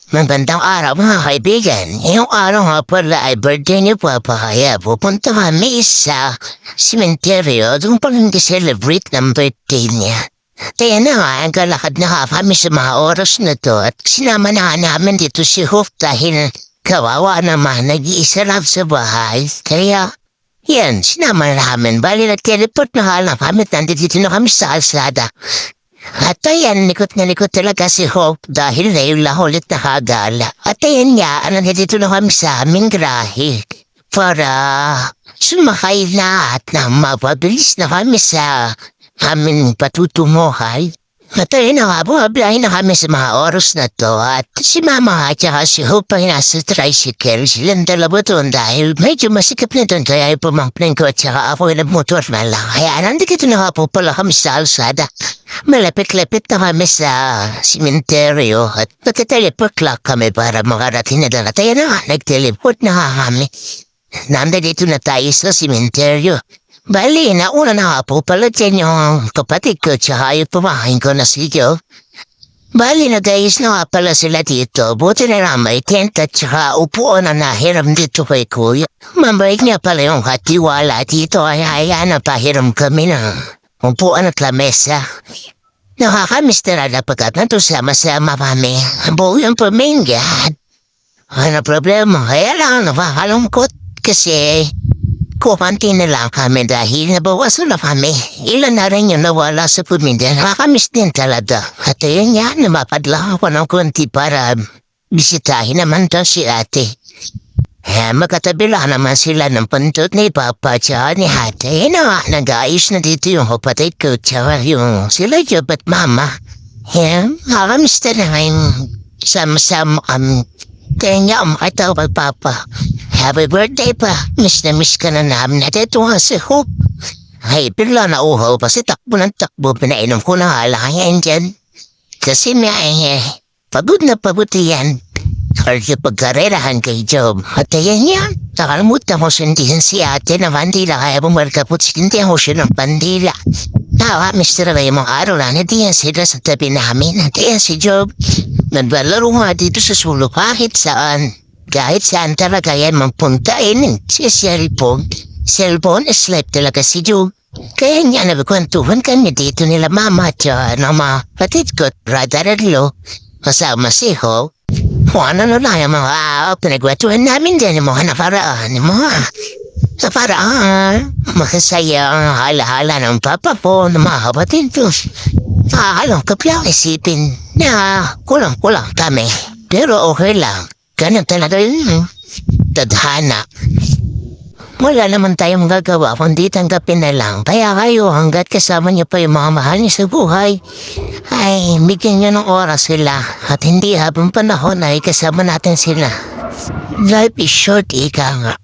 Magandang araw mga kaibigan. Ngayong araw nga pala ay birthday ni Papa kaya pupunta kami sa simenteryo doon pa rin celebrate ng birthday niya. Kaya na nga, naglalakad na kami sa mga oras na to at sinama na nga namin dito si Hope dahil kawawa naman nag-iisa lang sa bahay. Kaya yan, sinama na namin. Bali nag-teleport na nga lang kami at nandito na kami sa kalsada. At ayan, likot na likot talaga si Hope dahil ngayon lang ulit nakagala. At ayan nga, nandito na kami sa aming grahe para sumakay na at na mapabilis na kami sa aming patutunguhan. At ayun na nga, bumabiyahin na kami sa mga oras na to at si Mama at saka si Hope ay nasa tricycle. Silang dalawa doon dahil medyo masikap na doon kaya ay pumangpling ko at saka ako ay nagmotor na lang. Kaya nandito na nga po pala kami sa alsada. Malapit-lapit na kami sa simenteryo at nagte-teleport lang kami para makarating na doon. At ayun na nga, nag-teleport na nga kami. Nandito na tayo sa simenteryo. Bali, nauna na nga po pala dyan yung kapatid ko tsaka yung pamahin ko na si Joe. Bali, nag-ayos na nga pala sila dito. Buti na lang may tent at tsaka upuan na nahiram dito kay Kuya. Mabait niya pala yung katiwala dito ay hayaan na pahiram kami ng upuan at lamesa. Nakakamiss talaga pagkat natusama-sama kami. Buo yung paminggan. Ano problema? Kaya lang nakakalungkot kasi kumanti na lang kami dahil nabawasan na kami. Ilan na rin yung nawala sa pamilya. Nakakamiss din talaga. At ayun nga, namapadla ako ng konti para bisitahin naman daw si ate. Magkatabi lang naman sila ng pantot ni Papa tsaka ni ate. Na nag-aayos na dito yung kapatid ko tsaka yung sila Job at Mama. Nakakamiss na ngayon sama-sama kami. Kaya nga umakatawag Papa. Happy birthday pa. Miss na miss ka na namin at ito nga si Hope. Ay, bigla na uhaw pa si takbo ng takbo. Pinainom ko na halayan dyan. Kasi may pagod na pagod yan. Kaya pagkarerahan kay Job. At ayan yan. Nakalimutan ko sundihan si ate na bandila kaya bumarkapot sindihan ko siya ng bandila. Tawa, Mr. Ray, mga araw lang, nadiyan sila sa tabi namin. Nadiyan si Job. Nagbalaro nga dito sa sulo kahit saan. Kahit saan talaga yan mampuntain si cellphone. Cellphone is life talaga si Job. Kaya nga nagkwentuhan kami dito nila Mama at mga patid ko at brother-in-law. Kasama si Hope. Kung ano na lang yung mga pinagwetuhan namin din yung mga naparaan. Yung mga naparaan. Makasaya ang hala-hala ng papa po ng mga kapatid ko. Alam ko lang isipin na kulang-kulang kami. Pero okay lang. Ganun talaga yun. Tadhana. Wala naman tayong gagawa kundi tanggapin na lang. Kaya kayo hanggat kasama niyo pa yung mga mahal niyo sa buhay, ay bigyan niyo ng oras sila. At hindi habang panahon ay kasama natin sila. Life is short, ika nga.